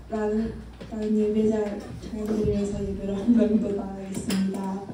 라는 예배 잘 드리면서 예배를 한번더 나가겠습니다.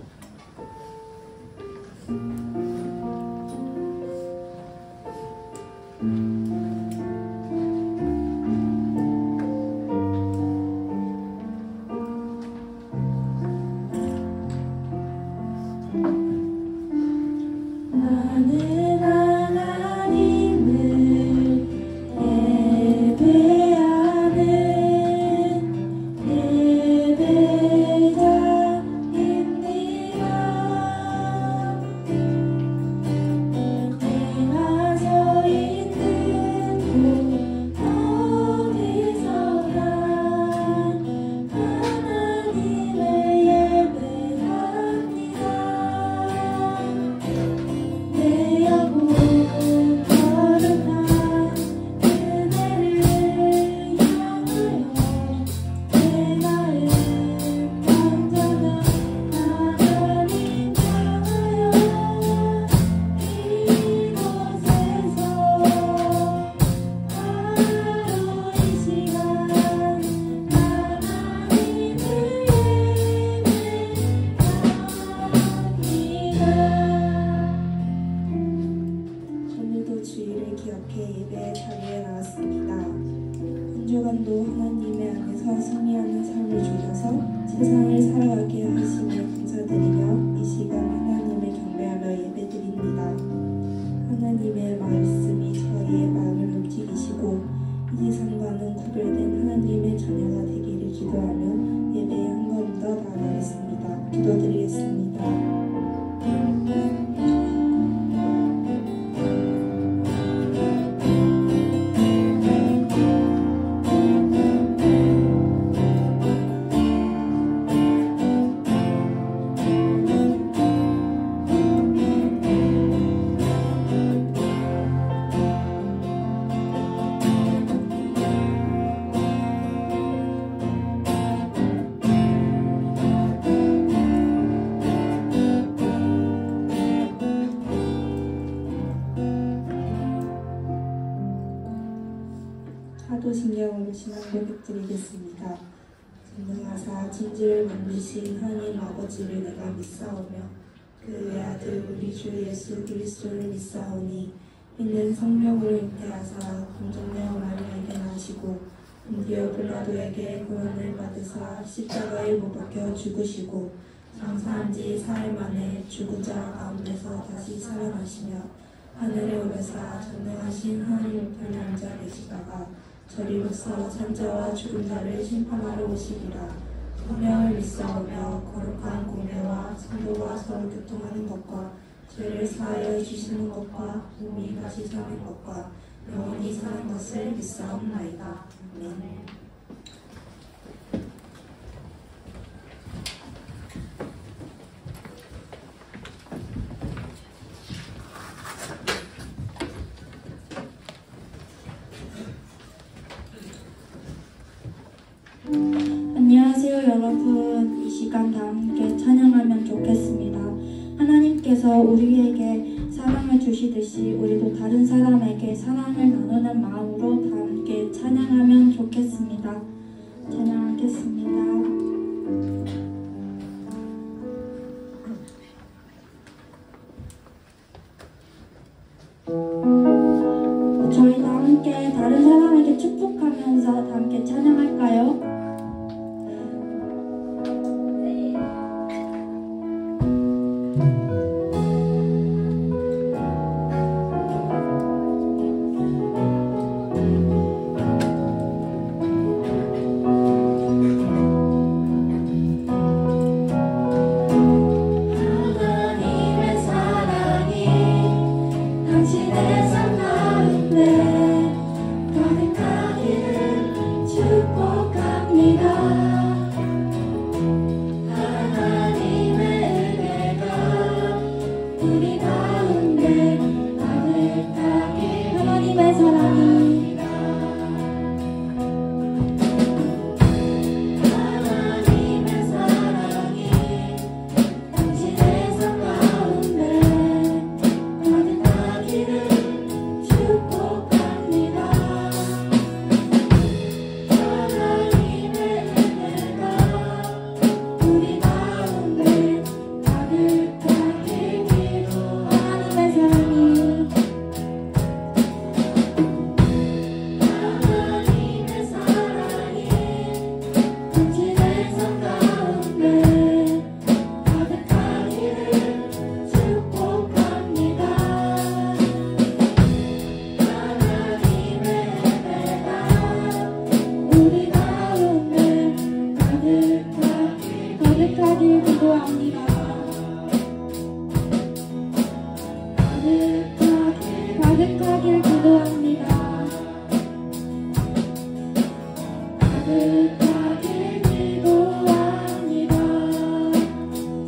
주간도 하나님의 안에서 승리하는 삶을 주셔서 세상을 살아가게 하심에 감사드리며 이 시간 하나님을 경배하며 예배드립니다. 하나님의 말씀이 저희의 마음을 움직이시고 이 세상과는 구별된 하나님의 자녀가 되기를 기도하며 예배에 한 번 더 나아가겠습니다. 기도드리겠습니다. 사도신경으로 신앙 고백드리겠습니다. 전능하사 천지를 만드신 하나님 아버지를 내가 믿사오며 그의 아들 우리 주 예수 그리스도를 믿사오니 이는 성령으로 잉태하사 공정내어 마리아에게 나시고 본디오 빌라도에게 고난을 받으사 십자가에 못 박혀 죽으시고 장사한 지 4일 만에 죽은 자 가운데서 다시 살아나시며 하늘에 오르사 전능하신 하나님 우편에 앉아 계시다가 저리로서 산자와 죽은 자를 심판하러 오시리라. 성령을 믿사오며 거룩한 공회와 성도와 서로 교통하는 것과 죄를 사하여 주시는 것과 몸이 다시 사는 것과 영원히 사는 것을 믿사옵나이다. 아멘. 안녕하세요 여러분. 이 시간 다 함께 찬양하면 좋겠습니다. 하나님께서 우리에게 사랑을 주시듯이 우리도 다른 사람에게 사랑을 나누는 마음으로 다 함께 찬양하면 좋겠습니다. 찬양하겠습니다. 저희 다 함께 다른 사람에게 축복하면서 다 함께 찬양할까요? 축복합니다. 감사하길 기도합니다. 따뜻하길 기도합니다.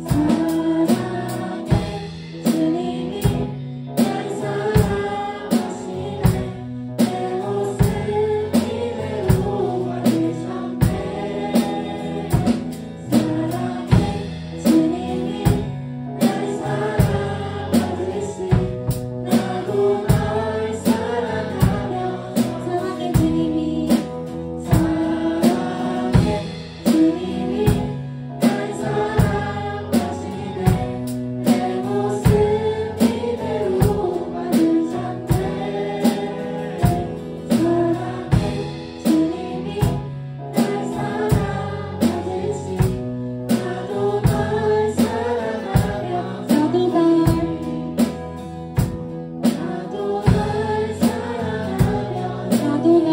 사랑해 주님이 날 사랑하시네. 내 모습 이대로 만드셨네. 사랑해 주님이 날 사랑하듯이 나도 널 사랑하며 사랑해 주님이 사랑해 주님이 날 사랑하시네. 내 모습 이대로 만드셨네. 사랑해 주님이 날 사랑하듯이 나도 널 사랑하며 나도 널 사랑하며 나도 널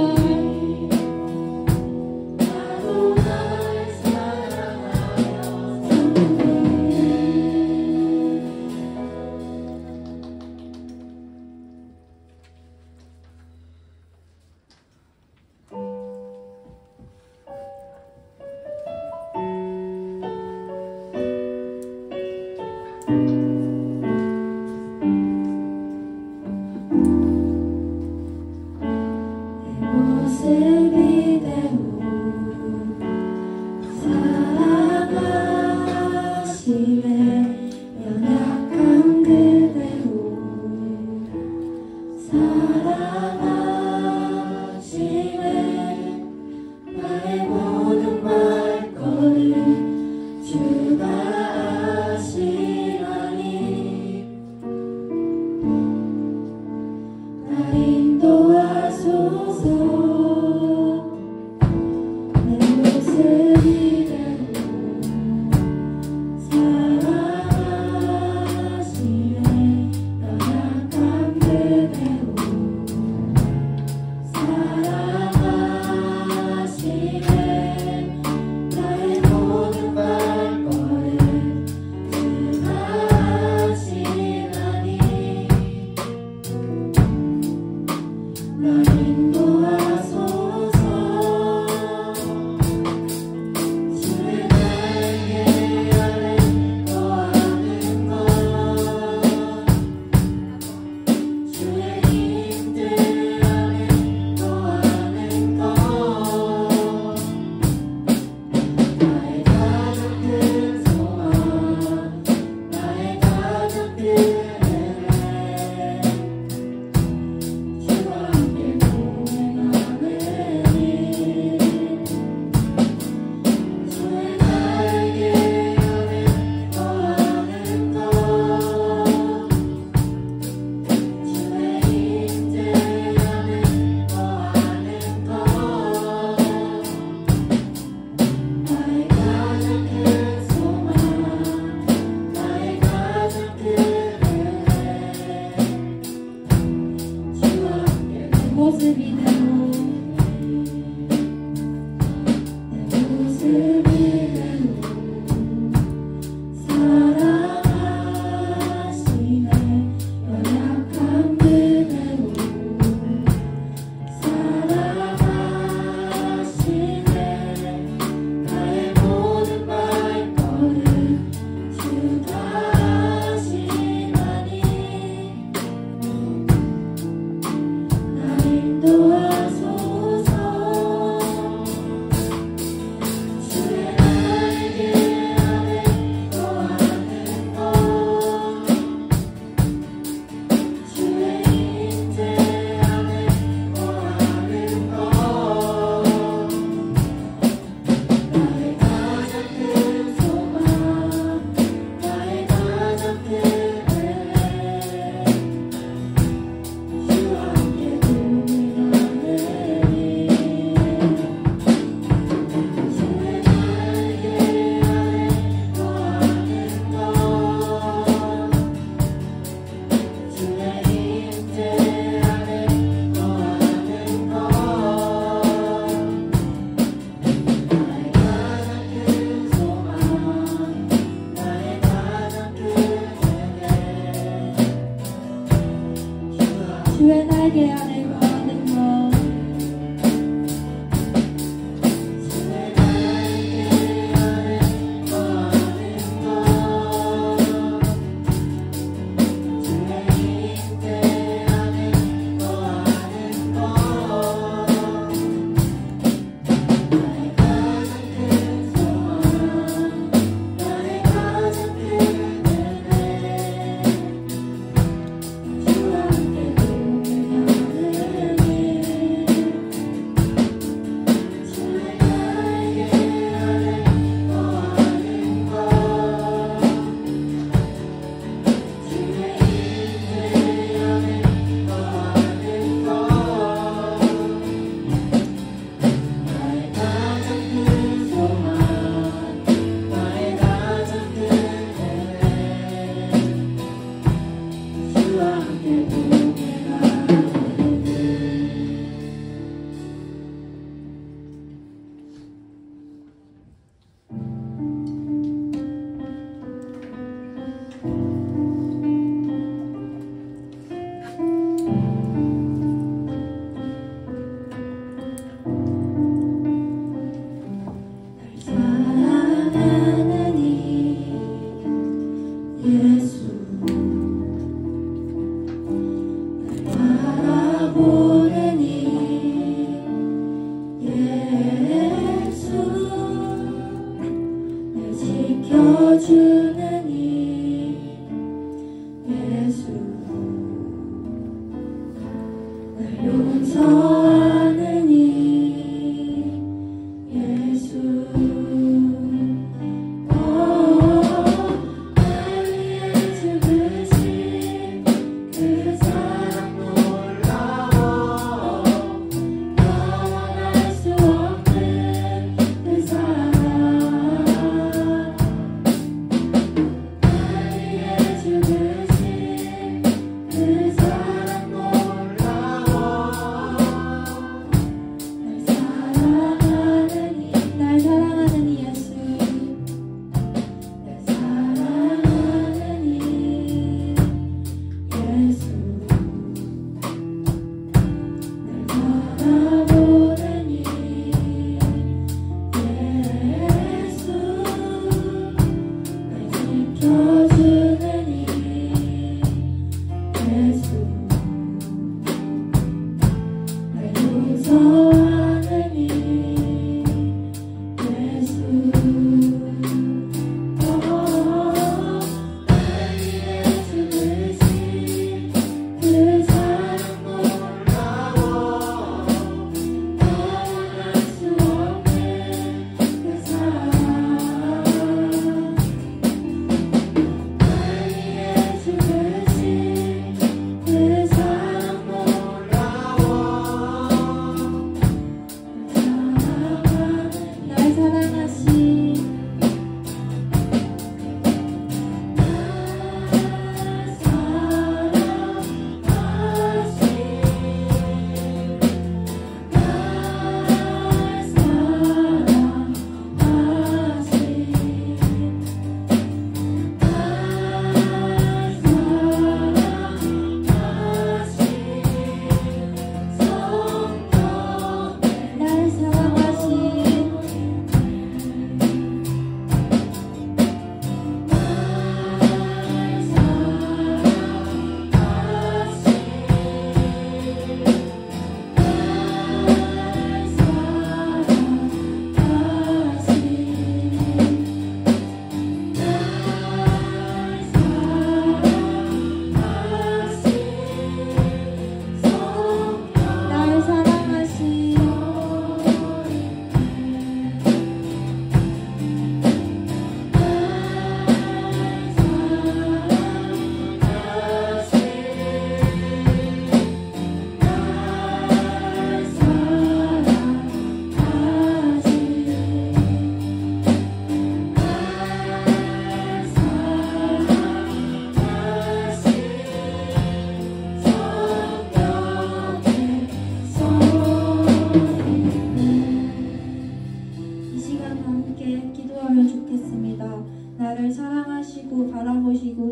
모습 이대로 사랑하시네. 연약한 그대로 사랑하시네. 나의 모든 말걸음 주가 아시나니 날 인도하소서. 내 모습 이대로 사랑하시네. 연약한 그대로 사랑하시네. 나의 모든 발걸음 주가 아시나니 날 인도하소서. 주의 날개 아래 거하는 것 주의 힘들 아래 거하는 것 나의 가장 큰 소망 나의 가장 큰 은혜 주와 함께 동행하는 일 주의 날개 아래 거하는 것 주의 힘들 아래 거하는 것 나의 가장 큰 소망 나의 가장 큰 은혜 주와 함께 내 모습 이대로 내 모습 이대로 사랑하시네. 연약한 그대로 사랑하시네. 나의 모든 발걸음 주가 아시나니 날 인도하 나에게 하는 모든 것 지켜주는 이 예수 날 용서하는 이 예수 날 위해 죽으신 그 사랑 놀라워 영원할 수 없는 그 사랑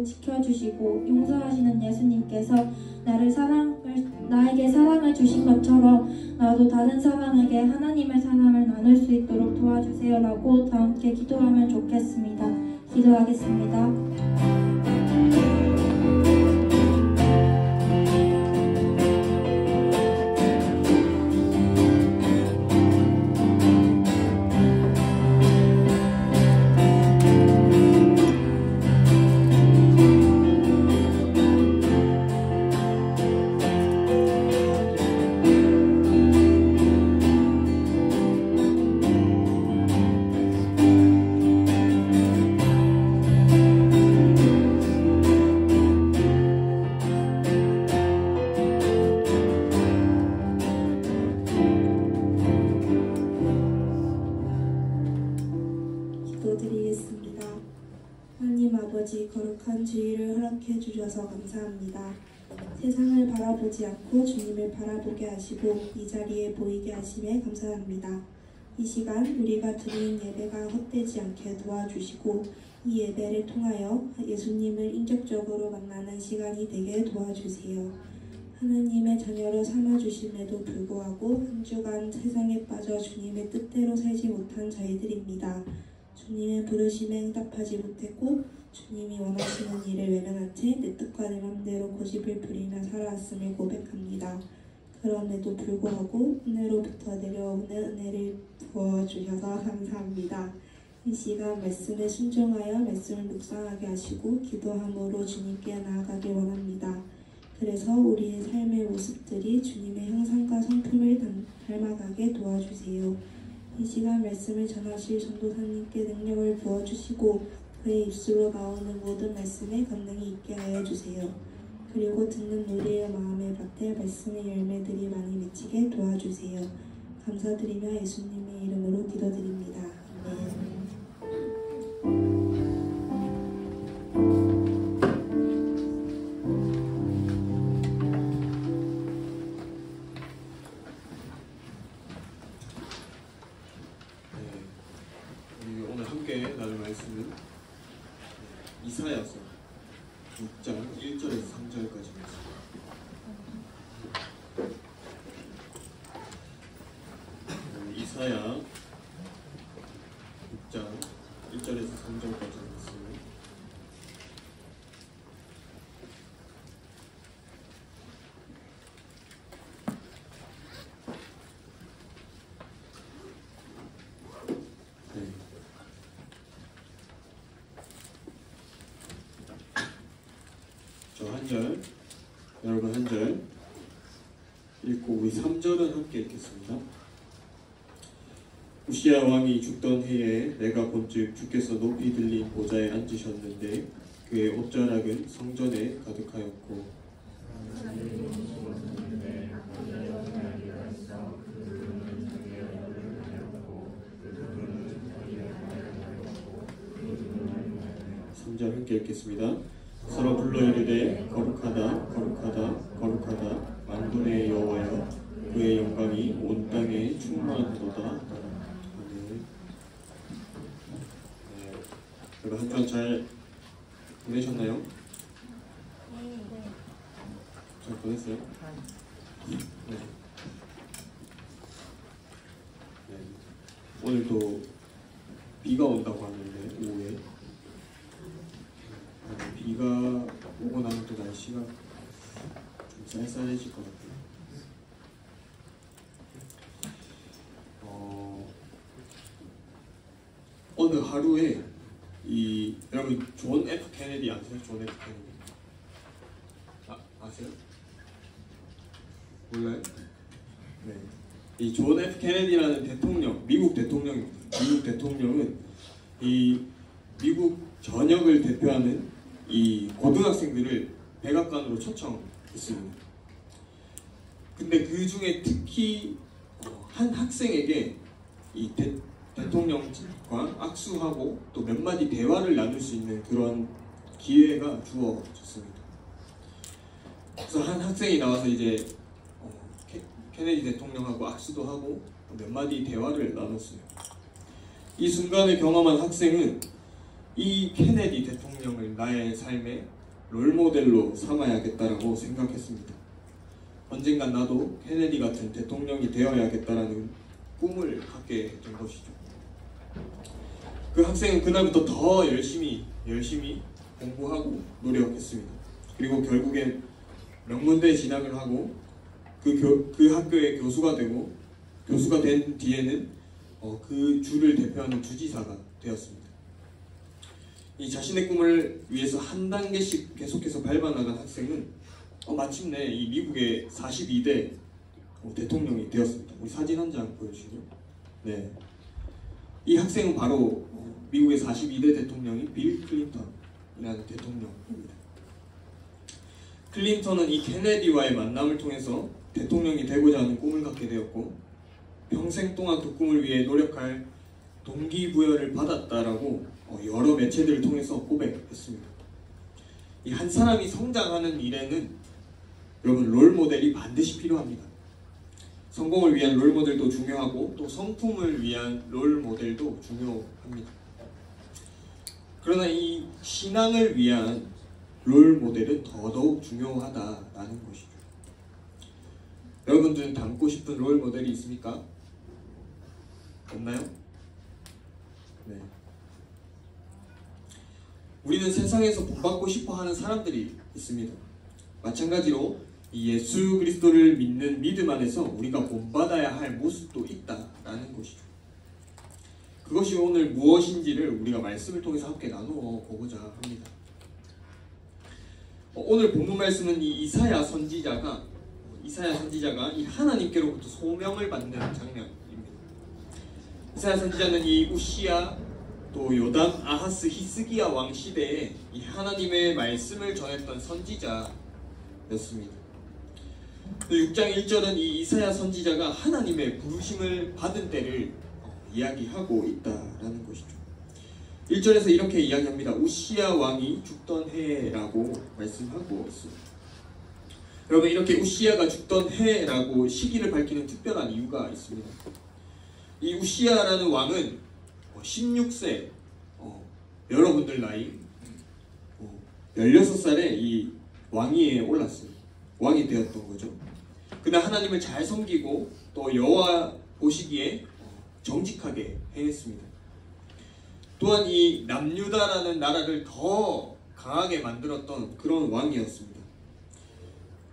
지켜주시고 용서하시는 예수님께서 나에게 사랑을 주신 것처럼 나도 다른 사람에게 하나님의 사랑을 나눌 수 있도록 도와주세요라고 다 함께 기도하면 좋겠습니다. 기도하겠습니다. 기도드리겠습니다. 하나님 아버지, 거룩한 주일을 허락해 주셔서 감사합니다. 세상을 바라보지 않고 주님을 바라보게 하시고 이 자리에 보이게 하심에 감사합니다. 이 시간 우리가 드리는 예배가 헛되지 않게 도와주시고 이 예배를 통하여 예수님을 인격적으로 만나는 시간이 되게 도와주세요. 하나님의 자녀로 삼아주심에도 불구하고 한 주간 세상에 빠져 주님의 뜻대로 살지 못한 저희들입니다. 주님의 부르심에 응답하지 못했고 주님이 원하시는 일을 외면한 채 내 뜻과 내 맘대로 고집을 부리며 살아왔음을 고백합니다. 그럼에도 불구하고 은혜로부터 내려오는 은혜를 부어주셔서 감사합니다. 이 시간 말씀에 순종하여 말씀을 묵상하게 하시고 기도함으로 주님께 나아가길 원합니다. 그래서 우리의 삶의 모습들이 주님의 형상과 성품을 닮아가게 도와주세요. 이 시간 말씀을 전하실 전도사님께 능력을 부어주시고 그의 입술로 나오는 모든 말씀에 감동이 있게 하여 주세요. 그리고 듣는 우리의 마음의 밭에 말씀의 열매들이 많이 맺히게 도와주세요. 감사드리며 예수님의 이름으로 기도드립니다. 아멘. 이사야서 6장 1절에서 3절까지 이사야 6장 1절에서 3절까지 말씀. 한 절, 여러분 한 절 읽고 우리 3절은 함께 읽겠습니다. 우시야 왕이 죽던 해에 내가 본즉 주께서 높이 들린 보좌에 앉으셨는데 그의 옷자락은 성전에 가득하였고 함께 읽겠습니다. 서로 불러 이르되 거룩하다 거룩하다 거룩하다 만군의 여호와여 그의 영광이 온 땅에 충만하도다. 아멘. 여러분 한 주간 잘 보내셨나요? 잘 보냈어요? 네. 네. 오늘도 비가 온다고 하는데 오후에 비가 오고 나면 또 날씨가 좀 쌀쌀해질 것 같아요. 어느 하루에 여러분 존 F 케네디 아세요? 존 F 케네디 아세요? 몰라요? 네. 이 존 F 케네디라는 대통령, 미국 대통령입니다. 미국 대통령은 이 미국 전역을 대표하는 이 고등학생들을 백악관으로 초청했습니다. 근데 그 중에 특히 한 학생에게 이 대통령과 악수하고 또 몇 마디 대화를 나눌 수 있는 그런 기회가 주어졌습니다. 그래서 한 학생이 나와서 이제 케네디 대통령하고 악수도 하고 몇 마디 대화를 나눴어요. 이 순간을 경험한 학생은 이 케네디 대통령을 나의 삶의 롤모델로 삼아야겠다라고 생각했습니다. 언젠간 나도 케네디 같은 대통령이 되어야겠다라는 꿈을 갖게 된 것이죠. 그 학생은 그날부터 더 열심히 공부하고 노력했습니다. 그리고 결국엔 명문대에 진학을 하고 그 학교의 교수가 된 뒤에는 그 주를 대표하는 주지사가 되었습니다. 이 자신의 꿈을 위해서 한 단계씩 계속해서 밟아나간 학생은 마침내 이 미국의 42대 대통령이 되었습니다. 우리 사진 한 장 보여주시죠. 네, 이 학생은 바로 미국의 42대 대통령이 빌 클린턴이라는 대통령입니다. 클린턴은 이 케네디와의 만남을 통해서 대통령이 되고자 하는 꿈을 갖게 되었고 평생 동안 그 꿈을 위해 노력할 동기부여를 받았다라고 여러 매체들을 통해서 고백했습니다. 이 한 사람이 성장하는 일에는 여러분 롤모델이 반드시 필요합니다. 성공을 위한 롤모델도 중요하고 또 성품을 위한 롤모델도 중요합니다. 그러나 이 신앙을 위한 롤모델은 더더욱 중요하다라는 것이죠. 여러분들은 닮고 싶은 롤모델이 있습니까? 없나요? 네. 우리는 세상에서 본받고 싶어 하는 사람들이 있습니다. 마찬가지로 이 예수 그리스도를 믿는 믿음 안에서 우리가 본받아야 할 모습도 있다라는 것이죠. 그것이 오늘 무엇인지를 우리가 말씀을 통해서 함께 나누어 보고자 합니다. 오늘 본문 말씀은 이 이사야 선지자가 이 하나님께로부터 소명을 받는 장면입니다. 이사야 선지자는 이 우시야 또 요담, 아하스, 히스기야 왕 시대에 이 하나님의 말씀을 전했던 선지자였습니다. 6장 1절은 이 이사야 선지자가 하나님의 부르심을 받은 때를 이야기하고 있다라는 것이죠. 1절에서 이렇게 이야기합니다. 우시야 왕이 죽던 해라고 말씀하고 있습니다. 여러분, 이렇게 우시야가 죽던 해라고 시기를 밝히는 특별한 이유가 있습니다. 이 우시야라는 왕은 16세, 여러분들 나이 16살에 이 왕위에 올랐어요. 왕이 되었던 거죠. 그날 하나님을 잘 섬기고 또 여호와 보시기에 정직하게 행했습니다. 또한 이 남유다라는 나라를 더 강하게 만들었던 그런 왕이었습니다.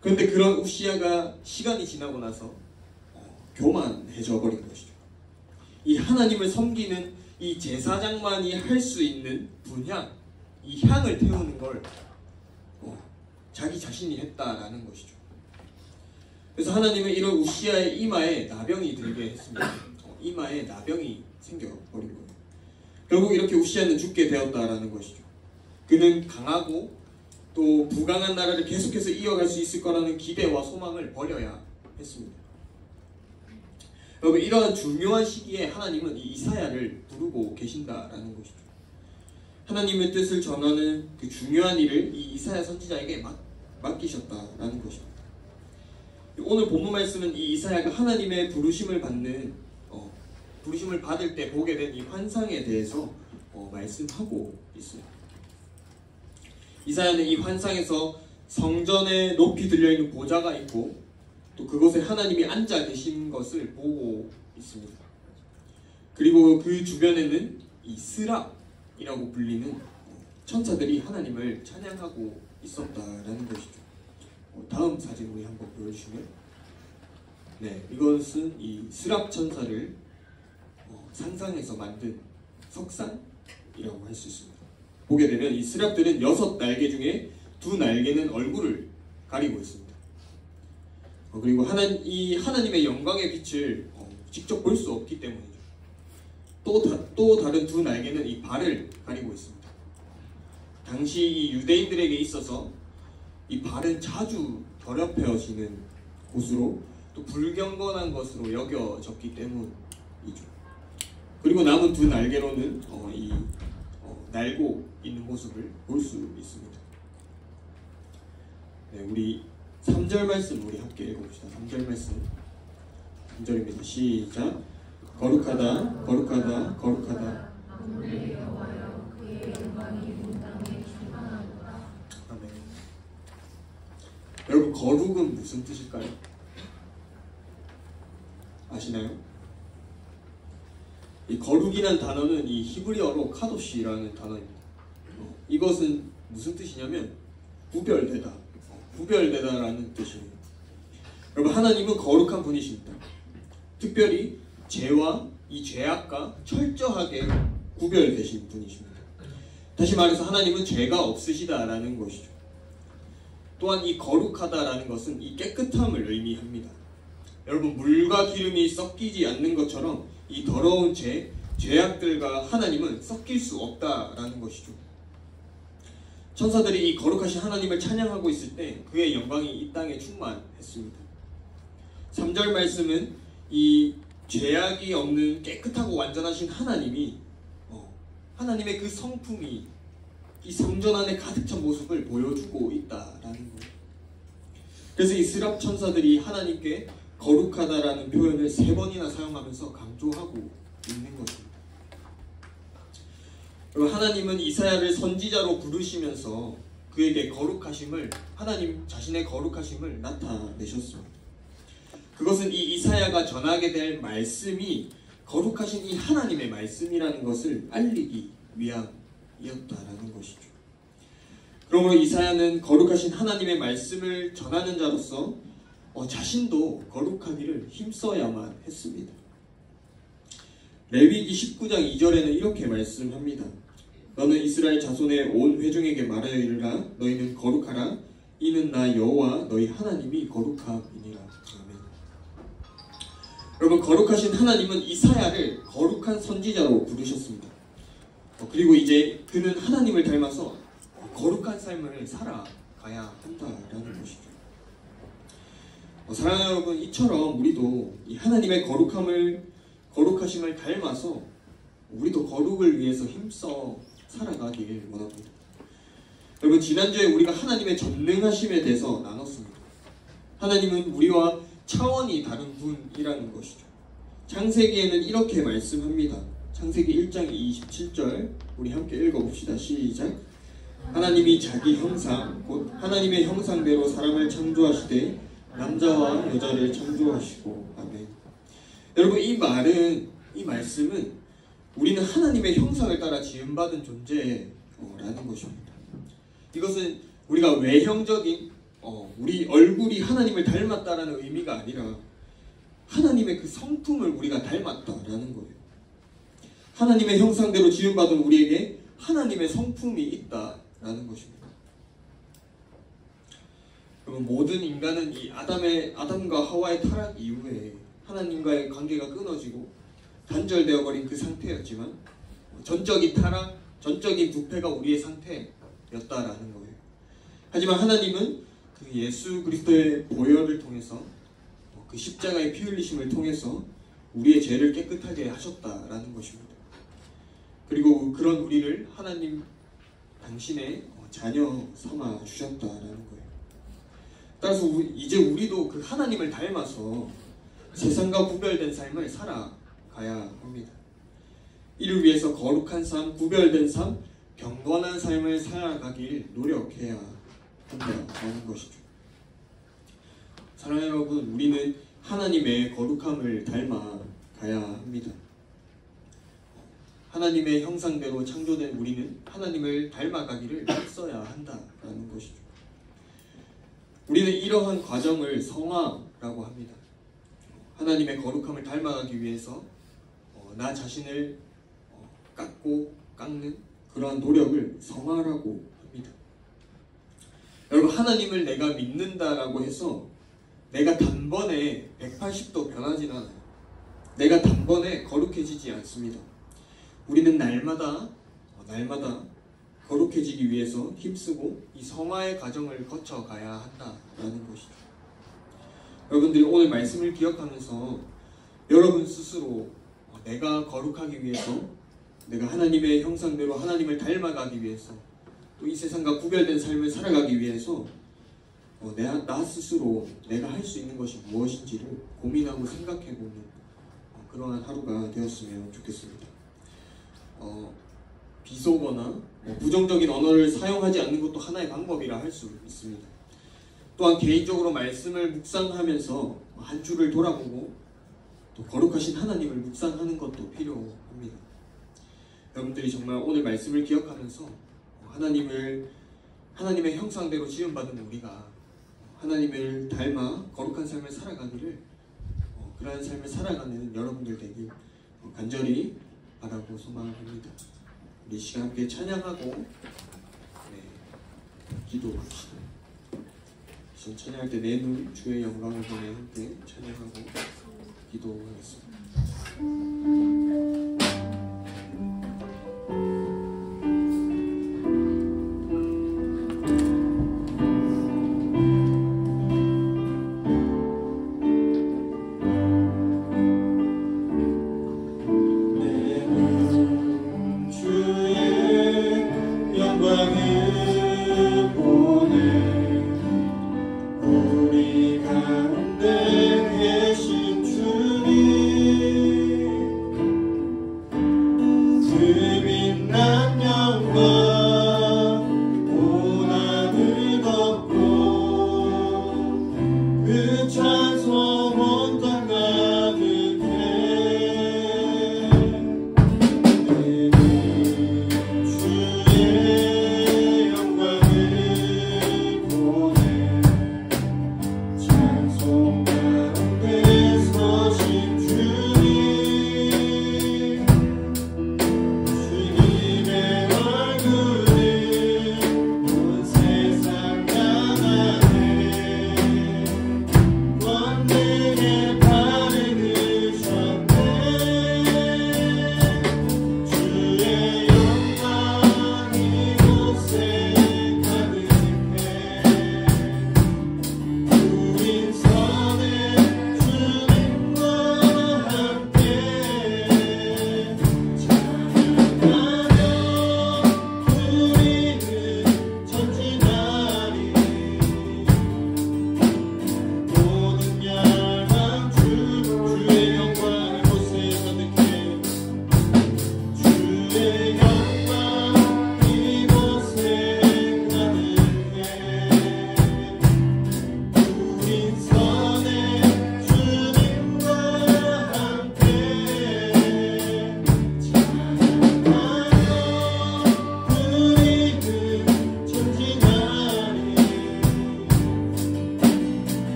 그런데 그런 우시야가 시간이 지나고 나서 교만해져 버린 것이죠. 이 하나님을 섬기는 이 제사장만이 할 수 있는 분향, 이 향을 태우는 걸 자기 자신이 했다라는 것이죠. 그래서 하나님은 이런 우시야의 이마에 나병이 들게 했습니다. 이마에 나병이 생겨버린 거예요. 결국 이렇게 우시야는 죽게 되었다라는 것이죠. 그는 강하고 또 부강한 나라를 계속해서 이어갈 수 있을 거라는 기대와 소망을 버려야 했습니다. 여러분, 이러한 중요한 시기에 하나님은 이 이사야를 부르고 계신다라는 것이죠. 하나님의 뜻을 전하는 그 중요한 일을 이 이사야 선지자에게 맡기셨다라는 것입니다. 오늘 본문 말씀은 이 이사야가 하나님의 부르심을 받을 때 보게 된 이 환상에 대해서 말씀하고 있어요. 이사야는 이 환상에서 성전에 높이 들려있는 보좌가 있고 또 그곳에 하나님이 앉아 계신 것을 보고 있습니다. 그리고 그 주변에는 이 스랍이라고 불리는 천사들이 하나님을 찬양하고 있었다라는 것이죠. 다음 사진 우리 한번 보여주시면, 네, 이것은 이 스랍 천사를 상상해서 만든 석상이라고 할 수 있습니다. 보게 되면 이 스랍들은 6날개 중에 2날개는 얼굴을 가리고 있습니다. 그리고 하나님의 영광의 빛을 직접 볼 수 없기 때문이죠. 또 다른 2날개는 이 발을 가리고 있습니다. 당시 이 유대인들에게 있어서 이 발은 자주 더럽혀지는 곳으로 또 불경건한 것으로 여겨졌기 때문이죠. 그리고 남은 2날개로는 날고 있는 모습을 볼 수 있습니다. 네, 우리 3절 말씀 우리 함께 읽어봅시다. 3절 말씀 3절입니다. 시작. 거룩하다 거룩하다 거룩하다. 아멘. 여러분, 거룩은 무슨 뜻일까요? 아시나요? 이 거룩이란 단어는 이 히브리어로 카도시라는 단어입니다. 이것은 무슨 뜻이냐면 구별되다, 구별되다라는 뜻이에요. 여러분, 하나님은 거룩한 분이십니다. 특별히 죄와 이 죄악과 철저하게 구별되신 분이십니다. 다시 말해서 하나님은 죄가 없으시다라는 것이죠. 또한 이 거룩하다라는 것은 이 깨끗함을 의미합니다. 여러분, 물과 기름이 섞이지 않는 것처럼 이 더러운 죄악들과 하나님은 섞일 수 없다라는 것이죠. 천사들이 이 거룩하신 하나님을 찬양하고 있을 때 그의 영광이 이 땅에 충만했습니다. 3절 말씀은 이 죄악이 없는 깨끗하고 완전하신 하나님이 하나님의 그 성품이 이 성전 안에 가득 찬 모습을 보여주고 있다라는 거예요. 그래서 이 스랍 천사들이 하나님께 거룩하다라는 표현을 3번이나 사용하면서 강조하고 있는 것입니다. 그리고 하나님은 이사야를 선지자로 부르시면서 그에게 거룩하심을, 하나님 자신의 거룩하심을 나타내셨습니다. 그것은 이 이사야가 전하게 될 말씀이 거룩하신 이 하나님의 말씀이라는 것을 알리기 위함이었다라는 것이죠. 그러므로 이사야는 거룩하신 하나님의 말씀을 전하는 자로서 자신도 거룩하기를 힘써야만 했습니다. 레위기 19장 2절에는 이렇게 말씀합니다. 너는 이스라엘 자손의 온 회중에게 말하여 이르라. 너희는 거룩하라. 이는 나 여호와 너희 하나님이 거룩함이니라. 아멘. 여러분, 거룩하신 하나님은 이사야를 거룩한 선지자로 부르셨습니다. 그리고 이제 그는 하나님을 닮아서 거룩한 삶을 살아가야 한다라는 것이죠. 사랑하는 여러분, 이처럼 우리도 이 하나님의 거룩하심을 닮아서 우리도 거룩을 위해서 힘써 살아가길 원합니다. 여러분, 지난주에 우리가 하나님의 전능하심에 대해서 나눴습니다. 하나님은 우리와 차원이 다른 분이라는 것이죠. 창세기에는 이렇게 말씀합니다. 창세기 1장 27절 우리 함께 읽어봅시다. 시작. 하나님이 자기 형상 곧 하나님의 형상대로 사람을 창조하시되 남자와 여자를 창조하시고. 아멘. 여러분, 이 말씀은 우리는 하나님의 형상을 따라 지음받은 존재라는 것입니다. 이것은 우리가 외형적인 우리 얼굴이 하나님을 닮았다라는 의미가 아니라 하나님의 그 성품을 우리가 닮았다라는 거예요. 하나님의 형상대로 지음받은 우리에게 하나님의 성품이 있다라는 것입니다. 그럼 모든 인간은 이 아담과 하와의 타락 이후에 하나님과의 관계가 끊어지고 단절되어 버린 그 상태였지만 전적인 타락, 전적인 부패가 우리의 상태였다라는 거예요. 하지만 하나님은 그 예수 그리스도의 보혈을 통해서 그 십자가의 피 흘리심을 통해서 우리의 죄를 깨끗하게 하셨다라는 것입니다. 그리고 그런 우리를 하나님 당신의 자녀 삼아 주셨다라는 거예요. 따라서 이제 우리도 그 하나님을 닮아서 세상과 구별된 삶을 살아가야 합니다. 이를 위해서 거룩한 삶, 구별된 삶, 경건한 삶을 살아가길 노력해야 한다는 것이죠. 사랑하는 여러분, 우리는 하나님의 거룩함을 닮아가야 합니다. 하나님의 형상대로 창조된 우리는 하나님을 닮아가기를 힘써야 한다라는 것이죠. 우리는 이러한 과정을 성화라고 합니다. 하나님의 거룩함을 닮아가기 위해서 나 자신을 깎는 그러한 노력을 성화라고 합니다. 여러분, 하나님을 내가 믿는다라고 해서 내가 단번에 180도 변하진 않아요. 내가 단번에 거룩해지지 않습니다. 우리는 날마다 거룩해지기 위해서 힘쓰고 이 성화의 과정을 거쳐가야 한다라는 것이죠. 여러분들이 오늘 말씀을 기억하면서 여러분 스스로 내가 거룩하기 위해서, 내가 하나님의 형상대로 하나님을 닮아가기 위해서, 또 이 세상과 구별된 삶을 살아가기 위해서 나 스스로 내가 할 수 있는 것이 무엇인지를 고민하고 생각해보는 그러한 하루가 되었으면 좋겠습니다. 비속어나 부정적인 언어를 사용하지 않는 것도 하나의 방법이라 할 수 있습니다. 또한 개인적으로 말씀을 묵상하면서 한 주를 돌아보고 또 거룩하신 하나님을 묵상하는 것도 필요합니다. 여러분들이 정말 오늘 말씀을 기억하면서 하나님의 형상대로 지음받은 우리가 하나님을 닮아 거룩한 삶을 살아가기를 그러한 삶을 살아가는 여러분들 되길 간절히 바라고 소망합니다. 우리 시간 함께 찬양하고 기도합시다. 지금 찬양할 때 내 눈 주의 영광을 보내 함께 찬양하고 기도하겠습니다.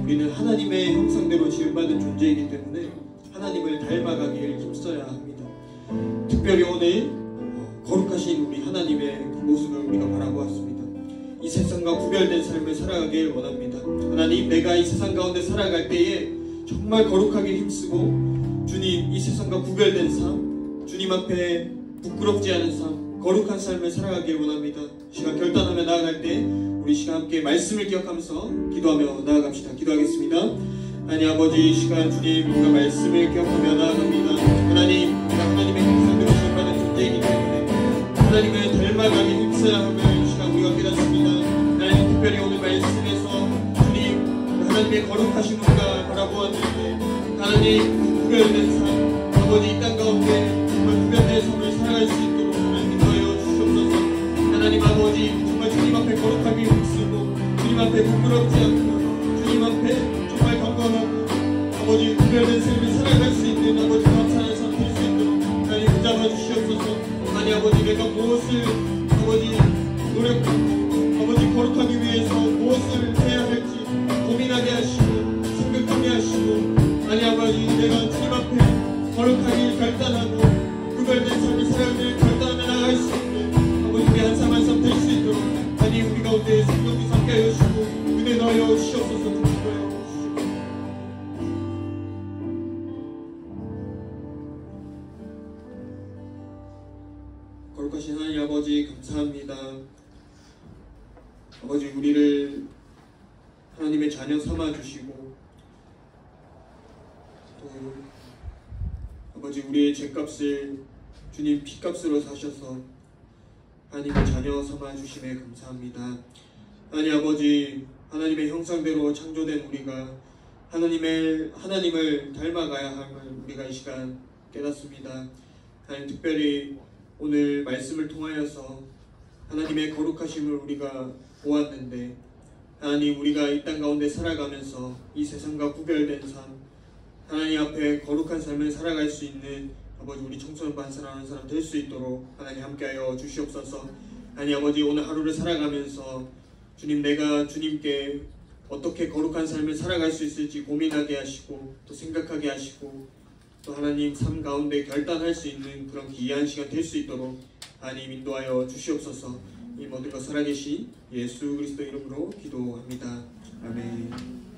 우리는 하나님의 형상대로 지음받은 존재이기 때문에 하나님을 닮아가길 힘써야 합니다. 특별히 오늘 거룩하신 우리 하나님의 그 모습을 우리가 바라보았습니다. 이 세상과 구별된 삶을 살아가길 원합니다. 하나님, 내가 이 세상 가운데 살아갈 때에 정말 거룩하게 힘쓰고 주님, 이 세상과 구별된 삶, 주님 앞에 부끄럽지 않은 삶, 거룩한 삶을 살아가길 원합니다. 시간 결단하며 나아갈 때 우리 시간 함께 말씀을 기억하면서 기도하며 나아갑시다. 기도하겠습니다. 하나님 아버지, 이 시간 주님, 우리가 말씀을 기억하며 나아갑니다. 하나님, 우리가 하나님의 형상대로 지음받은 존재이기 때문에 하나님을 닮아가기 힘써야 함을 이 시간 우리가 깨닫습니다. 하나님, 특별히 오늘 말씀에서 주님, 하나님의 거룩하신 우리가 바라보았는데 하나님, 구별된 삶, 아버지 이 땅 가운데 정말 구별된 삶을 살아갈 수 있도록 하나님 인도하여 주시옵소서. 하나님 아버지, 정말 주님 앞에 거룩하게 힘쓰고 주님 앞에 부끄럽지 않고 주님 앞에 정말 경건하고 아버지 구별된 삶을 살아갈 수 있는 아버지 감사한 삶 될 수 있도록 하나님 붙잡아 주시옵소서. 하나님 아버지, 내가 무엇을 아버지 노력하고 아버지 거룩하기 위해서 무엇을 해야 할지 고민하게 하시고 생각하게 하시고 하나님 아버지, 내가 주님 앞에 거룩하게 결단하고 구별된 삶을 살아가길 결단하며 나아갈 수 있는 아버지 우리 한 삶 한 삶 될 수 있도록 하나님 우리 가운데 성령이 함께 하여 주시고 은혜 넣어 주시옵소서. 거룩하신 하나님 아버지, 감사합니다. 아버지, 우리를 하나님의 자녀 삼아 주시고 또 아버지 우리의 죄값을 주님 피값으로 사셔서 하나님의 자녀 삼아 주심에 감사합니다. 하나님 아버지, 하나님의 형상대로 창조된 우리가 하나님을 닮아가야 함을 우리가 이 시간 깨닫습니다. 하나님, 특별히 오늘 말씀을 통하여서 하나님의 거룩하심을 우리가 보았는데, 하나님, 우리가 이 땅 가운데 살아가면서 이 세상과 구별된 삶, 하나님 앞에 거룩한 삶을 살아갈 수 있는 아버지, 우리 청소년 반 사랑하는 사람 될 수 있도록 하나님 함께하여 주시옵소서. 하나님 아버지, 오늘 하루를 살아가면서 주님, 내가 주님께 어떻게 거룩한 삶을 살아갈 수 있을지 고민하게 하시고 또 생각하게 하시고 또 하나님 삶 가운데 결단할 수 있는 그런 귀한 시간 될 수 있도록 하나님 인도하여 주시옵소서. 이 모든 것 살아계신 예수 그리스도 이름으로 기도합니다. 아멘.